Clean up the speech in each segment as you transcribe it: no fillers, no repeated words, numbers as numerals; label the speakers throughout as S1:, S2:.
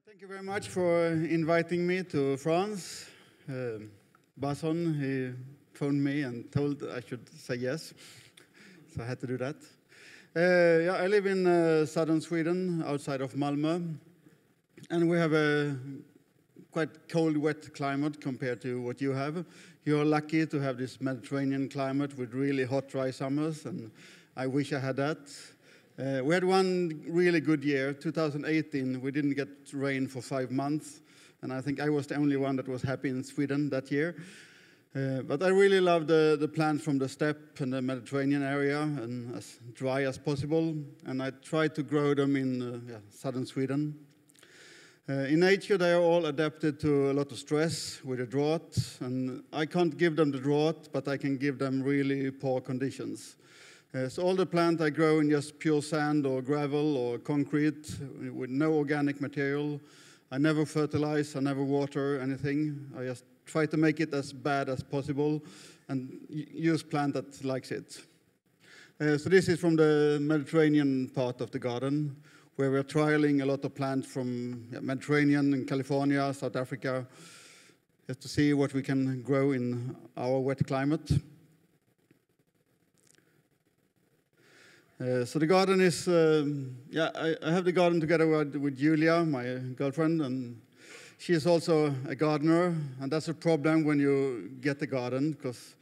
S1: Thank you very much for inviting me to France. Bason, he phoned me and told I should say yes, so I had to do that. Yeah, I live in southern Sweden, outside of Malmö, and we have a quite cold, wet climate compared to what you have. You're lucky to have this Mediterranean climate with really hot, dry summers, and I wish I had that. We had one really good year, 2018. We didn't get rain for 5 months, and I think I was the only one that was happy in Sweden that year. But I really love the plants from the steppe and the Mediterranean area, and as dry as possible, and I try to grow them in southern Sweden. In nature, they are all adapted to a lot of stress with the drought, and I can't give them the drought, but I can give them really poor conditions. So all the plants I grow in just pure sand or gravel or concrete with no organic material. I never fertilize, I never water anything. I just try to make it as bad as possible and use plant that likes it. So this is from the Mediterranean part of the garden, where we're trialing a lot of plants from Mediterranean in California, South Africa, just to see what we can grow in our wet climate. So the garden is, I have the garden together with Julia, my girlfriend, and she is also a gardener, and that's a problem when you get the garden, because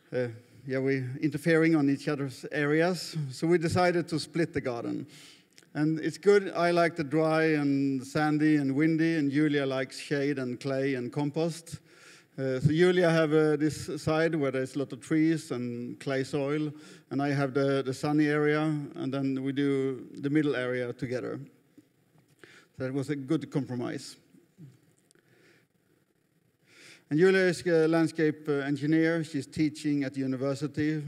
S1: we're interfering on each other's areas. So we decided to split the garden. And it's good. I like the dry and sandy and windy, and Julia likes shade and clay and compost. So Julia have this side where there's a lot of trees and clay soil, and I have the sunny area, and then we do the middle area together. So it was a good compromise. And Julia is a landscape engineer. She's teaching at the university,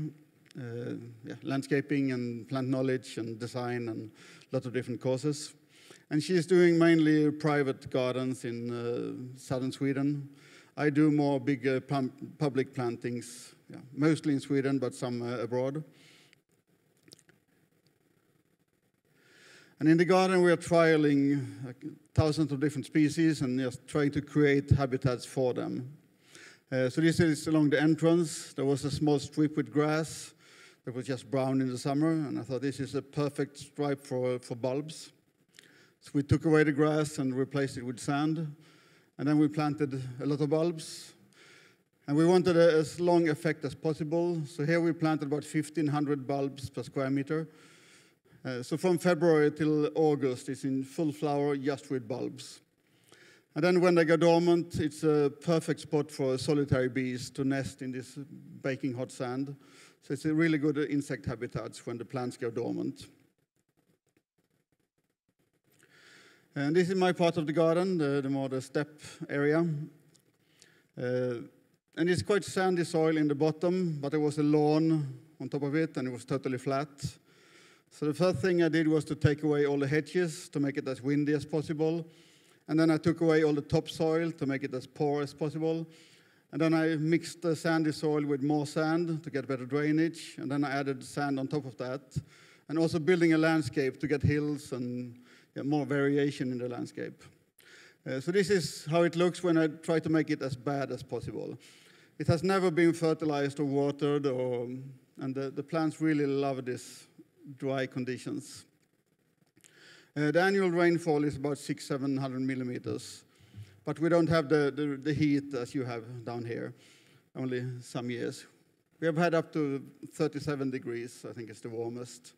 S1: landscaping and plant knowledge and design and a lot of different courses. And she's doing mainly private gardens in southern Sweden. I do more big public plantings, mostly in Sweden, but some abroad. And in the garden, we are trialing thousands of different species and just trying to create habitats for them. So this is along the entrance. There was a small strip with grass that was just brown in the summer, and I thought this is a perfect stripe for bulbs. So we took away the grass and replaced it with sand. And then we planted a lot of bulbs. And we wanted as long effect as possible. So here we planted about 1,500 bulbs per square meter. So from February till August, it's in full flower just with bulbs. And then when they go dormant, it's a perfect spot for solitary bees to nest in this baking hot sand. So it's a really good insect habitat when the plants go dormant. And this is my part of the garden, the steppe area. And it's quite sandy soil in the bottom, but there was a lawn on top of it, and it was totally flat. So the first thing I did was to take away all the hedges to make it as windy as possible. And then I took away all the topsoil to make it as poor as possible. And then I mixed the sandy soil with more sand to get better drainage. And then I added sand on top of that. And also building a landscape to get hills and more variation in the landscape. So this is how it looks when I try to make it as bad as possible. It has never been fertilized or watered, and the plants really love this dry conditions. The annual rainfall is about 600-700 millimeters, but we don't have the heat as you have down here, only some years. We have had up to 37 degrees, I think it's the warmest.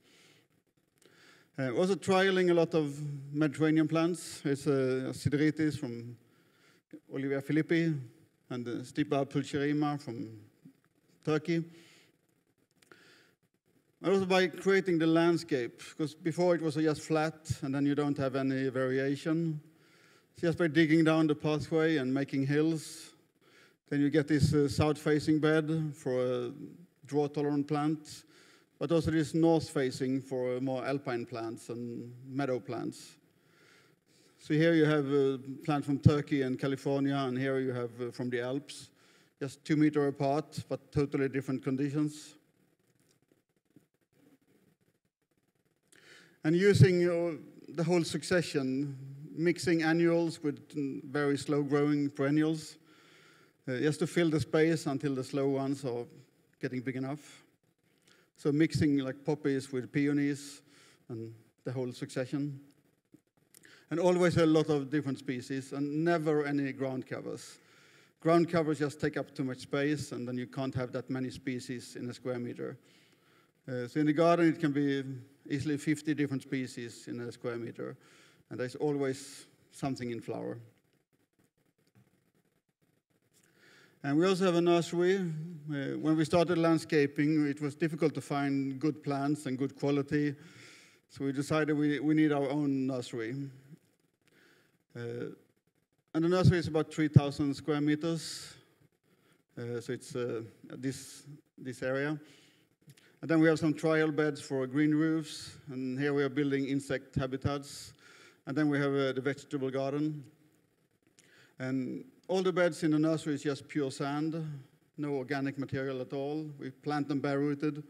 S1: Also trialing a lot of Mediterranean plants. It's Sideritis from Olivia Philippi and Stipa pulcherrima from Turkey. And also by creating the landscape, because before it was just flat and then you don't have any variation. So just by digging down the pathway and making hills, then you get this south-facing bed for a drought-tolerant plant, but also this north-facing for more alpine plants and meadow plants. So here you have plants from Turkey and California, and here you have from the Alps, just 2 meters apart, but totally different conditions. And using the whole succession mixing annuals with very slow-growing perennials, just to fill the space until the slow ones are getting big enough. So mixing like poppies with peonies and the whole succession. And always a lot of different species and never any ground covers. Ground covers just take up too much space, and then you can't have that many species in a square meter. So in the garden, it can be easily 50 different species in a square meter, and there's always something in flower. And we also have a nursery. When we started landscaping, it was difficult to find good plants and good quality, so we decided we need our own nursery. And the nursery is about 3,000 square meters, so it's this area. And then we have some trial beds for green roofs, and here we are building insect habitats. And then we have the vegetable garden. And all the beds in the nursery is just pure sand, no organic material at all. We plant them bare-rooted,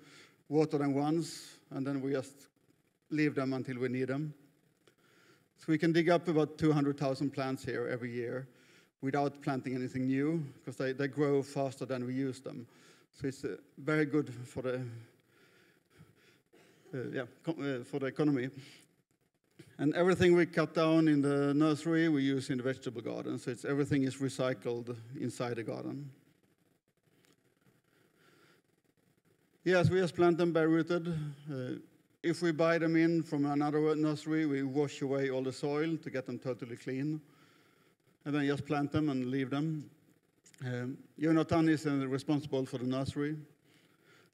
S1: water them once, and then we just leave them until we need them. So we can dig up about 200,000 plants here every year without planting anything new, because they grow faster than we use them. So it's very good for the for the economy. And everything we cut down in the nursery, we use in the vegetable garden. So everything is recycled inside the garden. Yes, we just plant them bare-rooted. If we buy them in from another nursery, we wash away all the soil to get them totally clean. And then just plant them and leave them. Jonathan is responsible for the nursery.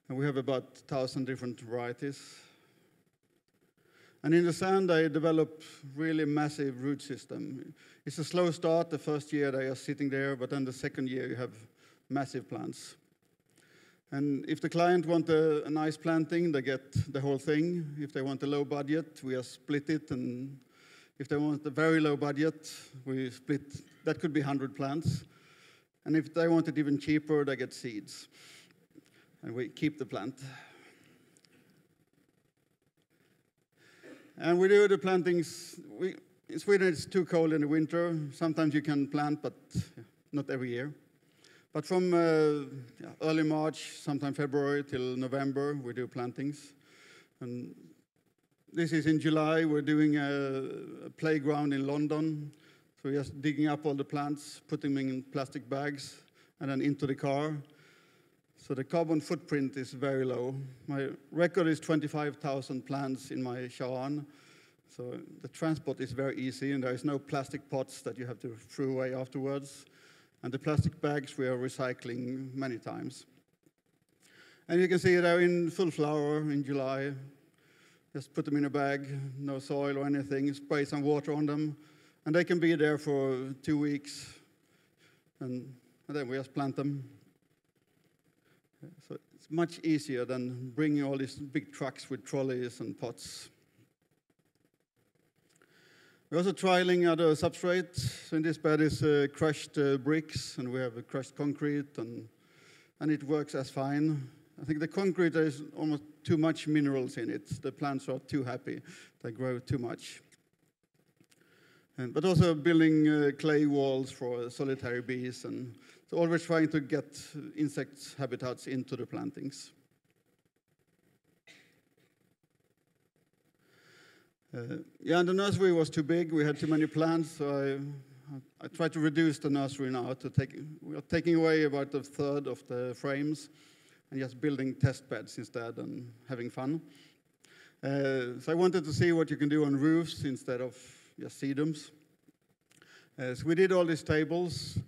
S1: And we have about 1,000 different varieties. And in the sand, I developed really massive root system. It's a slow start. The first year, they are sitting there, but then the second year, you have massive plants. And if the client wants a nice planting, they get the whole thing. If they want a low budget, we just split it. And if they want a very low budget, we split. That could be 100 plants. And if they want it even cheaper, they get seeds. And we keep the plant. And we do the plantings. In Sweden, it's too cold in the winter. Sometimes you can plant, but not every year. But from early March, sometime February till November, we do plantings. And this is in July. We're doing a playground in London. So we're just digging up all the plants, putting them in plastic bags, and then into the car. So the carbon footprint is very low. My record is 25,000 plants in my Sharan. So the transport is very easy, and there is no plastic pots that you have to throw away afterwards. And the plastic bags we are recycling many times. And you can see they're in full flower in July. Just put them in a bag, no soil or anything, spray some water on them. And they can be there for 2 weeks. And then we just plant them. So it's much easier than bringing all these big trucks with trolleys and pots. We're also trialing other substrates. So in this bed is crushed bricks, and we have crushed concrete, and it works as fine. I think the concrete, there's almost too much minerals in it. The plants are too happy. They grow too much. But also building clay walls for solitary bees, and so always trying to get insect habitats into the plantings. And the nursery was too big. We had too many plants, so I tried to reduce the nursery now. We are taking away about a third of the frames and just building test beds instead and having fun. So I wanted to see what you can do on roofs instead of just sedums. So we did all these tables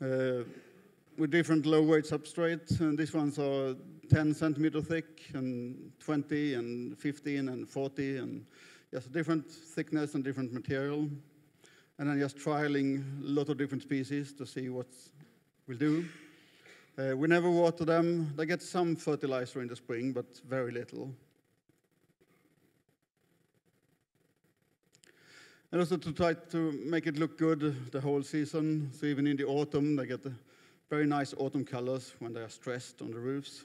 S1: with different low-weight substrates, and these ones are 10 centimeter thick, and 20, and 15, and 40, and just different thickness and different material. And then just trialing a lot of different species to see what we'll do. We never water them. They get some fertilizer in the spring, but very little. And also to try to make it look good the whole season. So even in the autumn, they get very nice autumn colors when they are stressed on the roofs.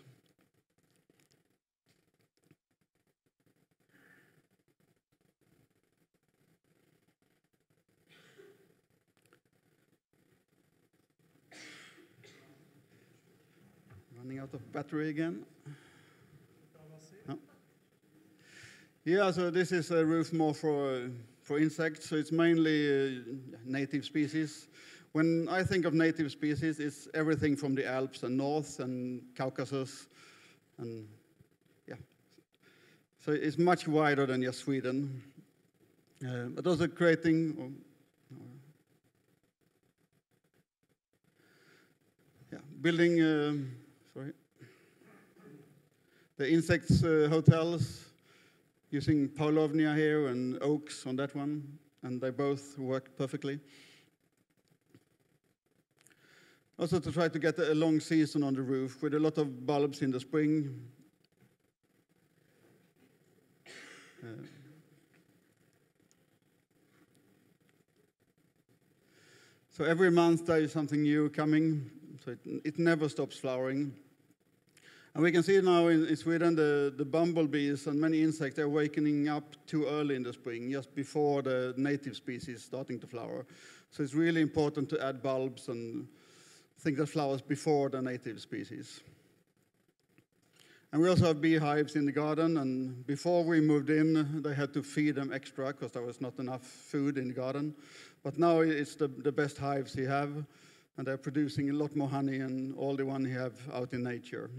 S1: out of battery again. No. Yeah, so this is a roof more for insects, so it's mainly native species. When I think of native species, it's everything from the Alps and north and Caucasus, and yeah. So it's much wider than just Sweden. But also creating, building, the insects hotels, using Paulovnia here and oaks on that one, and they both work perfectly. Also to try to get a long season on the roof with a lot of bulbs in the spring. So every month there is something new coming, so it never stops flowering. And we can see now in Sweden the bumblebees and many insects are waking up too early in the spring, just before the native species starting to flower. So it's really important to add bulbs and things that flowers before the native species. And we also have beehives in the garden, and before we moved in, they had to feed them extra because there was not enough food in the garden. But now it's the best hives we have, and they're producing a lot more honey than all the one we have out in nature,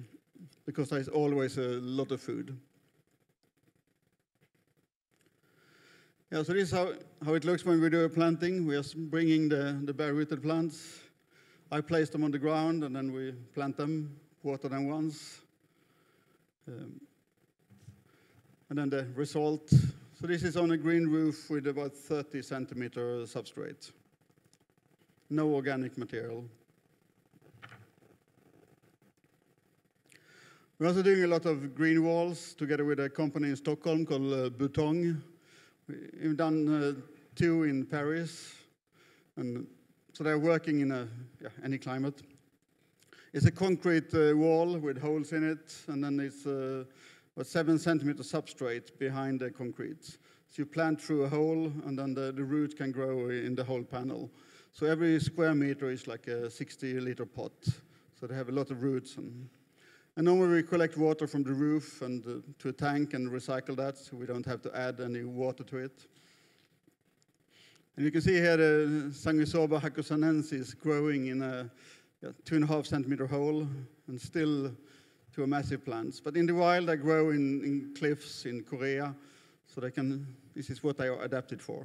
S1: because there's always a lot of food. Yeah, so this is how it looks when we do a planting. We are bringing the bare-rooted plants. I place them on the ground, and then we plant them, water them once. And then the result. So this is on a green roof with about 30 centimeter substrate. No organic material. We're also doing a lot of green walls together with a company in Stockholm called Butong. We've done 2 in Paris, and so they're working in any climate. It's a concrete wall with holes in it, and then it's a 7 centimeter substrate behind the concrete. So you plant through a hole, and then the root can grow in the whole panel. So every square meter is like a 60-liter pot. So they have a lot of roots. And normally we collect water from the roof and to a tank and recycle that, so we don't have to add any water to it. And you can see here the Sanguisoba hacusanensis growing in a 2.5 centimeter hole, and still to a massive plants. But in the wild, they grow in cliffs in Korea, so this is what they are adapted for.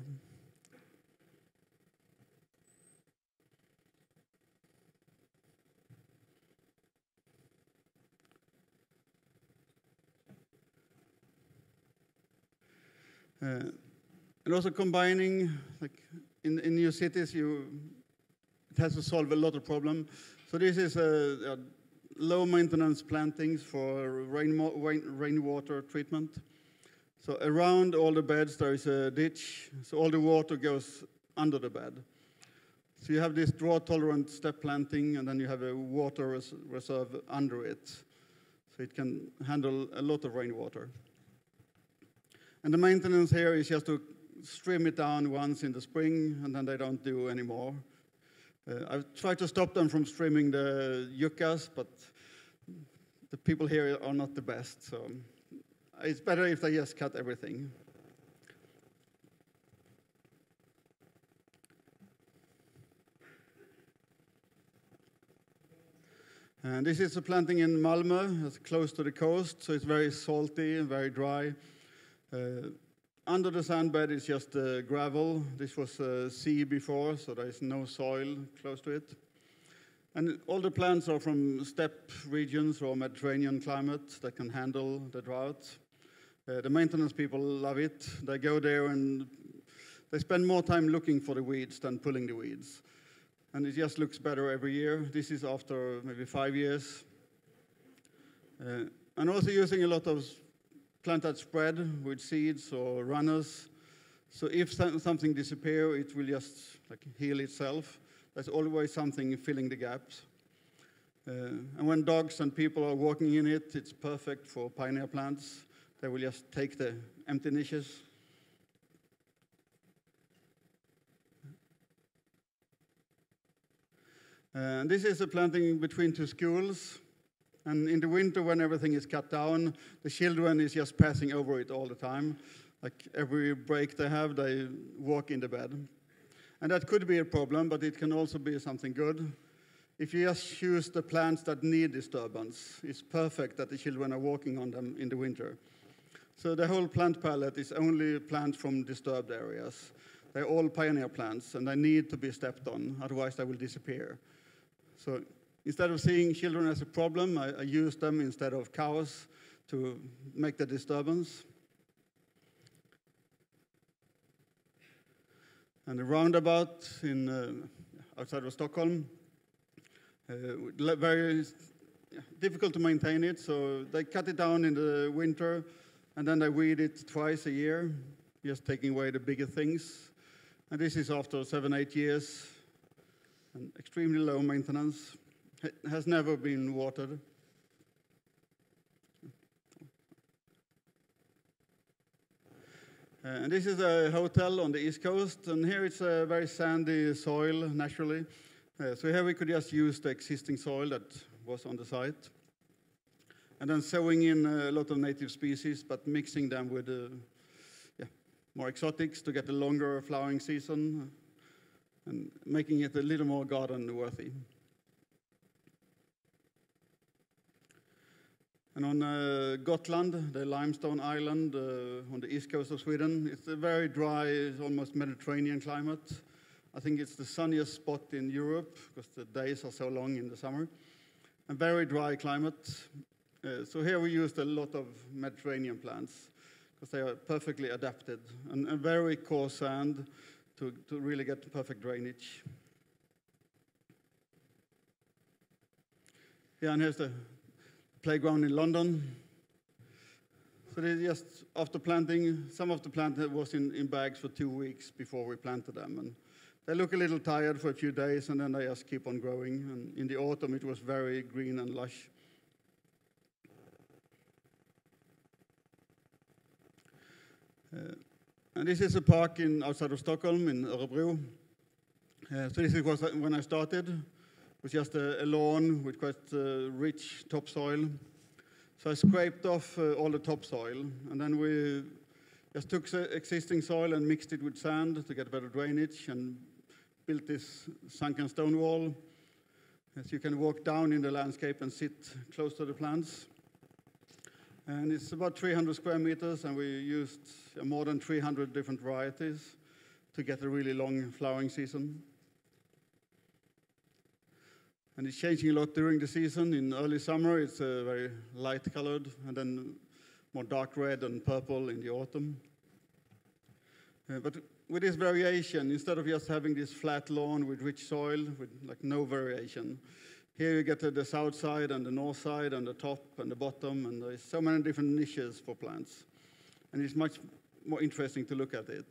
S1: And also combining, like in new cities, it has to solve a lot of problems. So this is a low maintenance plantings for rainwater treatment. So around all the beds there is a ditch, so all the water goes under the bed. So you have this drought-tolerant step planting, and then you have a water reserve under it. So it can handle a lot of rainwater. And the maintenance here is just to trim it down once in the spring, and then they don't do any more. I've tried to stop them from trimming the yuccas, but the people here are not the best, so it's better if they just cut everything. And this is a planting in Malmö. It's close to the coast, so it's very salty and very dry. Under the sandbed is just gravel. This was sea before, so there is no soil close to it. And all the plants are from steppe regions or Mediterranean climate that can handle the drought. The maintenance people love it. They go there and they spend more time looking for the weeds than pulling the weeds. And it just looks better every year. This is after maybe 5 years. And also using a lot of plant that spread with seeds or runners. So if something disappears, it will just heal itself. There's always something filling the gaps. And when dogs and people are walking in it, it's perfect for pioneer plants. They will just take the empty niches. And this is a planting between 2 schools. And in the winter, when everything is cut down, the children is just passing over it all the time. Like every break they have, they walk in the bed. And that could be a problem, but it can also be something good. If you just choose the plants that need disturbance, it's perfect that the children are walking on them in the winter. So the whole plant palette is only plants from disturbed areas. They're all pioneer plants, and they need to be stepped on, otherwise they will disappear. So instead of seeing children as a problem, I use them instead of cows to make the disturbance. And the roundabout in outside of Stockholm, very difficult to maintain it, so they cut it down in the winter, and then they weed it twice a year, just taking away the bigger things. And this is after 7, 8 years, and extremely low maintenance. It has never been watered. And this is a hotel on the East Coast, and here it's a very sandy soil, naturally. So here we could just use the existing soil that was on the site. And then sowing in a lot of native species, but mixing them with more exotics to get a longer flowering season, and making it a little more garden-worthy. And on Gotland, the limestone island on the east coast of Sweden, it's a very dry, almost Mediterranean climate. I think it's the sunniest spot in Europe because the days are so long in the summer. A very dry climate. So here we used a lot of Mediterranean plants because they are perfectly adapted, and a very coarse sand to really get perfect drainage. Yeah, and here's the playground in London. So they just, after planting, some of the plant was in bags for 2 weeks before we planted them. And they look a little tired for a few days, and then they just keep on growing. And in the autumn, it was very green and lush. And this is a park outside of Stockholm, in Örebro. So this was when I started. It was just a lawn with quite rich topsoil. So I scraped off all the topsoil, and then we just took the existing soil and mixed it with sand to get better drainage, and built this sunken stone wall. So you can walk down in the landscape and sit close to the plants. And it's about 300 square meters, and we used more than 300 different varieties to get a really long flowering season. And it's changing a lot during the season. In early summer, it's very light colored, and then more dark red and purple in the autumn. But with this variation, instead of just having this flat lawn with rich soil, with like no variation, here you get the south side and the north side and the top and the bottom, and there's so many different niches for plants. And it's much more interesting to look at it.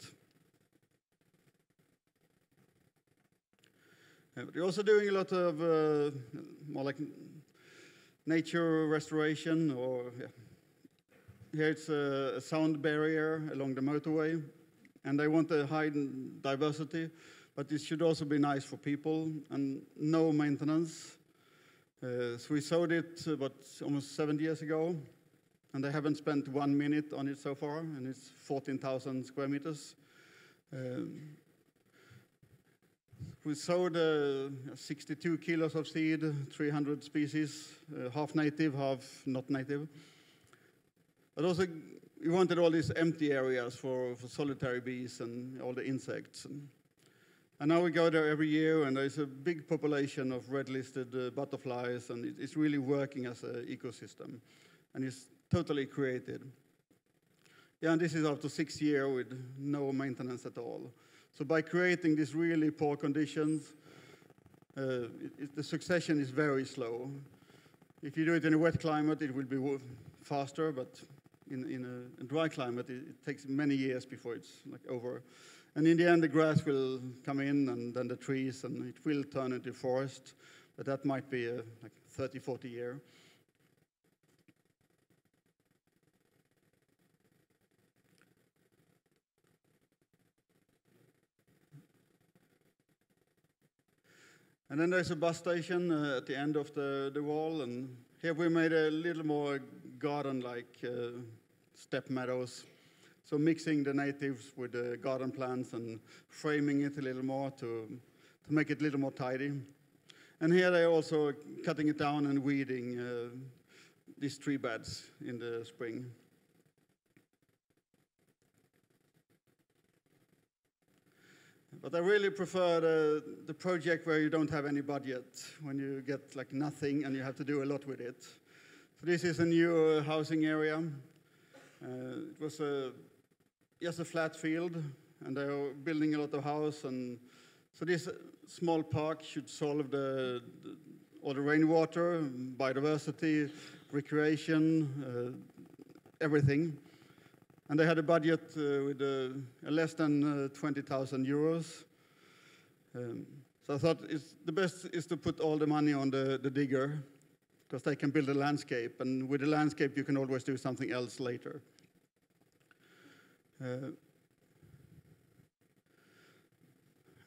S1: But we're also doing a lot of more like nature restoration, or here it's a sound barrier along the motorway, and they want a high diversity, but it should also be nice for people and no maintenance. So we sowed it about almost 7 years ago, and they haven't spent 1 minute on it so far, and it's 14,000 square meters. We sowed 62 kilos of seed, 300 species, half native, half not native. But also, we wanted all these empty areas for solitary bees and all the insects. And now we go there every year, and there's a big population of red-listed butterflies, and it's really working as an ecosystem. And it's totally created. Yeah, and this is after 6 years with no maintenance at all. So by creating these really poor conditions, the succession is very slow. If you do it in a wet climate, it will be faster, but in a dry climate, it takes many years before it's like over. And in the end, the grass will come in, and then the trees, and it will turn into forest. But that might be like 30, 40 years. And then there's a bus station at the end of the wall, and Here we made a little more garden-like step meadows. So mixing the natives with the garden plants and framing it a little more to make it a little more tidy. And here they're also cutting it down and weeding these tree beds in the spring. But I really prefer the project where you don't have any budget, when you get like nothing and you have to do a lot with it. So this is a new housing area. It was just a flat field, and they're building a lot of house. And so this small park should solve all the rainwater, biodiversity, recreation, everything. And they had a budget with less than 20,000 euros. So I thought the best is to put all the money on the digger, because they can build a landscape. And with the landscape, you can always do something else later. And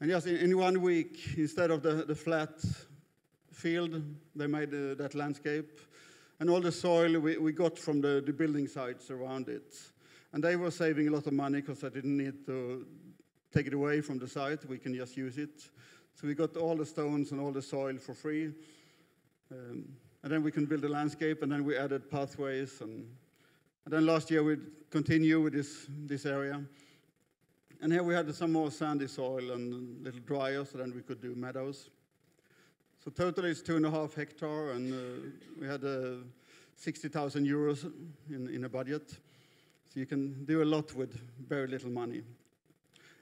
S1: just in 1 week, instead of the flat field, they made that landscape. And all the soil we got from the building sites around it. And they were saving a lot of money because I didn't need to take it away from the site. We can just use it. So we got all the stones and all the soil for free. And then we can build a landscape, and then we added pathways. And then last year we continued with this area. And here we had some more sandy soil and a little drier, so then we could do meadows. So totally it's 2.5 hectares, and we had 60,000 euros in a budget. So you can do a lot with very little money.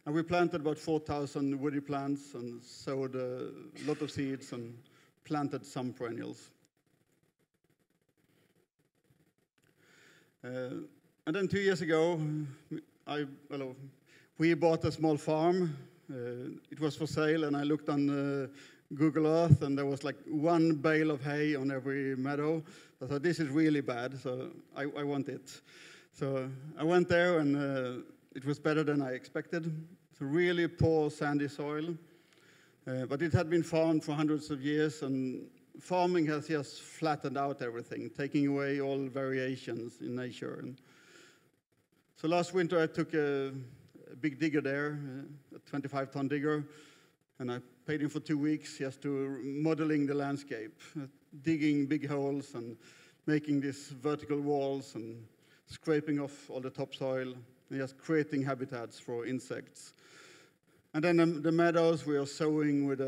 S1: And we planted about 4,000 woody plants and sowed a lot of seeds and planted some perennials. And then 2 years ago, we bought a small farm. It was for sale, and I looked on Google Earth, and there was like 1 bale of hay on every meadow. I thought, this is really bad, so I want it. So I went there, and it was better than I expected. It's a really poor sandy soil, but it had been farmed for hundreds of years, and farming has just flattened out everything, taking away all variations in nature. And so last winter I took a big digger there, a 25-ton digger, and I paid him for 2 weeks just to modeling the landscape, digging big holes and making these vertical walls and scraping off all the topsoil and just creating habitats for insects. And then the meadows we are sowing with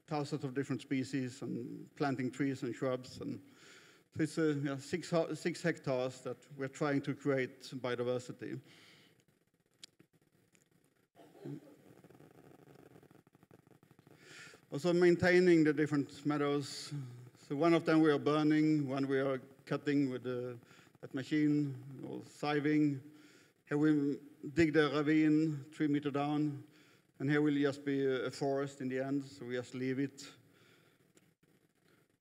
S1: thousands of different species and planting trees and shrubs. And so it's 6 hectares that we're trying to create biodiversity. Also maintaining the different meadows. So one of them we are burning, one we are cutting with that machine, or sieving. Here we dig the ravine 3 meters down, and here will just be a forest in the end, so we just leave it.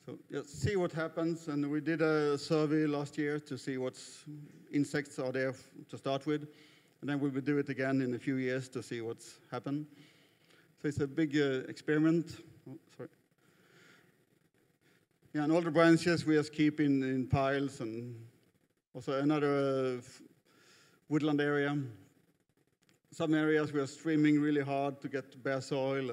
S1: So just see what happens, and we did a survey last year to see what insects are there to start with, and then we will do it again in a few years to see what's happened. So it's a big experiment. Oh, sorry. Yeah, and all the branches we just keep in piles, and also another woodland area. Some areas we are streaming really hard to get bare soil,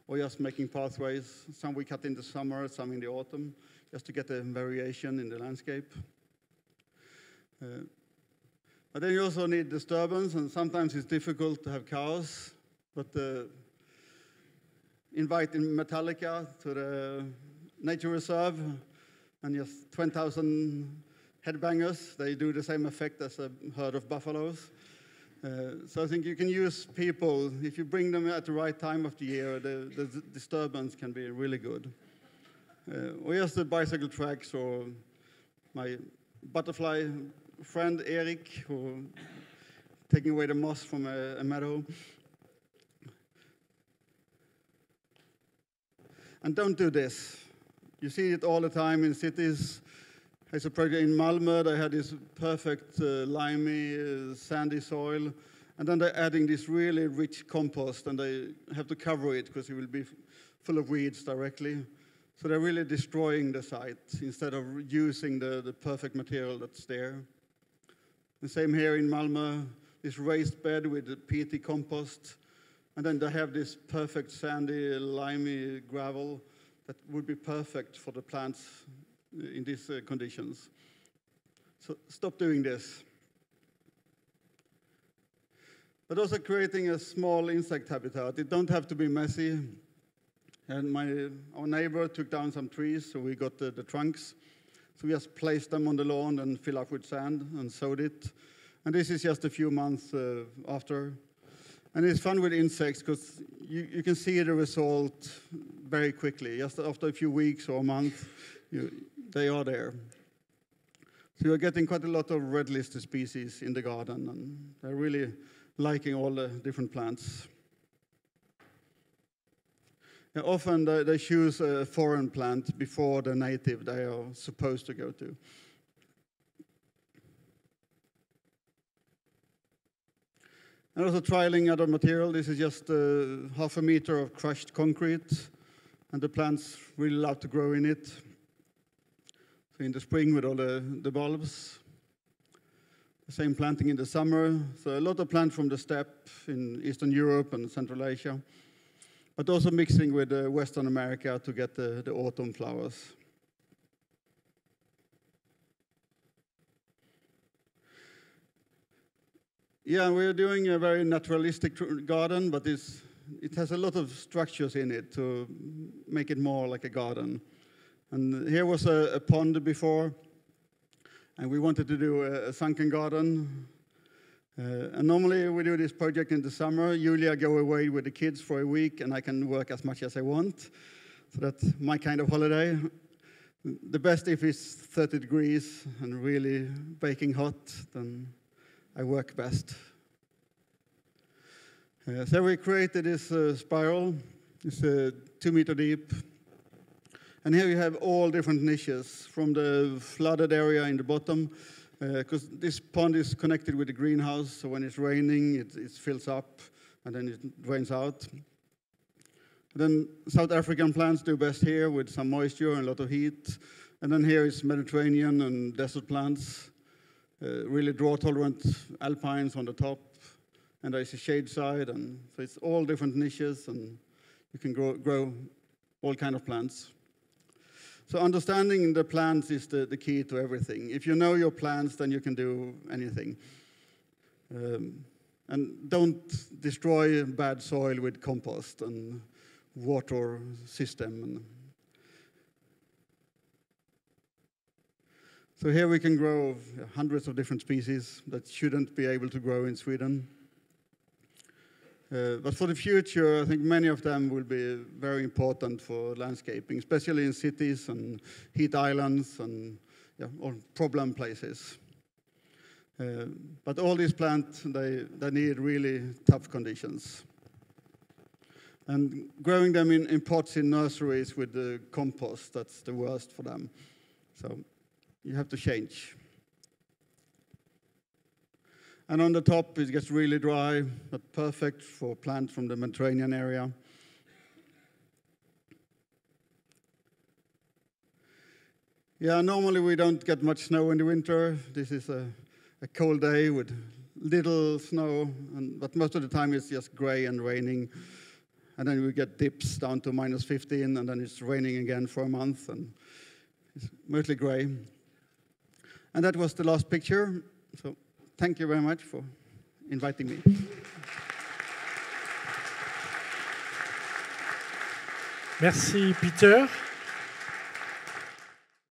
S1: or just making pathways. Some we cut in the summer, some in the autumn, just to get a variation in the landscape. But then you also need disturbance, and sometimes it's difficult to have cows, but inviting Metallica to the nature reserve, and just 20,000 headbangers. They do the same effect as a herd of buffaloes. So I think you can use people, if you bring them at the right time of the year, the disturbance can be really good. Or just the bicycle tracks, or my butterfly friend Eric, who taking away the moss from a meadow. And don't do this. You see it all the time in cities. There's a project in Malmö. They had this perfect limey, sandy soil. And then they're adding this really rich compost, and they have to cover it because it will be full of weeds directly. So they're really destroying the site instead of using the perfect material that's there. The same here in Malmö, this raised bed with the peaty compost, and then they have this perfect sandy, limey gravel that would be perfect for the plants in these conditions. So stop doing this. But also creating a small insect habitat. It don't have to be messy. And our neighbor took down some trees, so we got the trunks. So we just placed them on the lawn and fill up with sand and sowed it. And this is just a few months after. And it's fun with insects because you can see the result very quickly. Just after a few weeks or a month, they are there. So you're getting quite a lot of red-listed species in the garden, and they're really liking all the different plants. And often they choose a foreign plant before the native they are supposed to go to. And also trialing other material. This is just half a meter of crushed concrete, and the plants really love to grow in it. So in the spring with all the bulbs. The same planting in the summer. So a lot of plants from the steppe in Eastern Europe and Central Asia, but also mixing with Western America to get the autumn flowers. Yeah, we're doing a very naturalistic garden, but it has a lot of structures in it to make it more like a garden. And here was a pond before, and we wanted to do a sunken garden. And normally we do this project in the summer. Julia go away with the kids for a week, and I can work as much as I want. So that's my kind of holiday. The best if it's 30 degrees and really baking hot, then I work best. So we created this spiral. It's 2 meter deep. And here you have all different niches from the flooded area in the bottom, because this pond is connected with the greenhouse, so when it's raining, it fills up, and then it drains out. And then South African plants do best here with some moisture and a lot of heat. And then here is Mediterranean and desert plants, really drought-tolerant alpines on the top, and there's a shade side, and so it's all different niches, and you can grow all kinds of plants. So understanding the plants is the key to everything. If you know your plants, then you can do anything. And don't destroy bad soil with compost and water system. So here we can grow hundreds of different species that shouldn't be able to grow in Sweden. But for the future, I think many of them will be very important for landscaping, especially in cities and heat islands and or problem places. But all these plants, they need really tough conditions. And growing them in pots in nurseries with the compost, that's the worst for them. So you have to change. And on the top, it gets really dry, but perfect for plants from the Mediterranean area. Yeah, normally we don't get much snow in the winter. This is a cold day with little snow, but most of the time it's just gray and raining. And then we get dips down to -15, and then it's raining again for a month, and it's mostly gray. And that was the last picture. So thank you very much for inviting me.
S2: Merci Peter.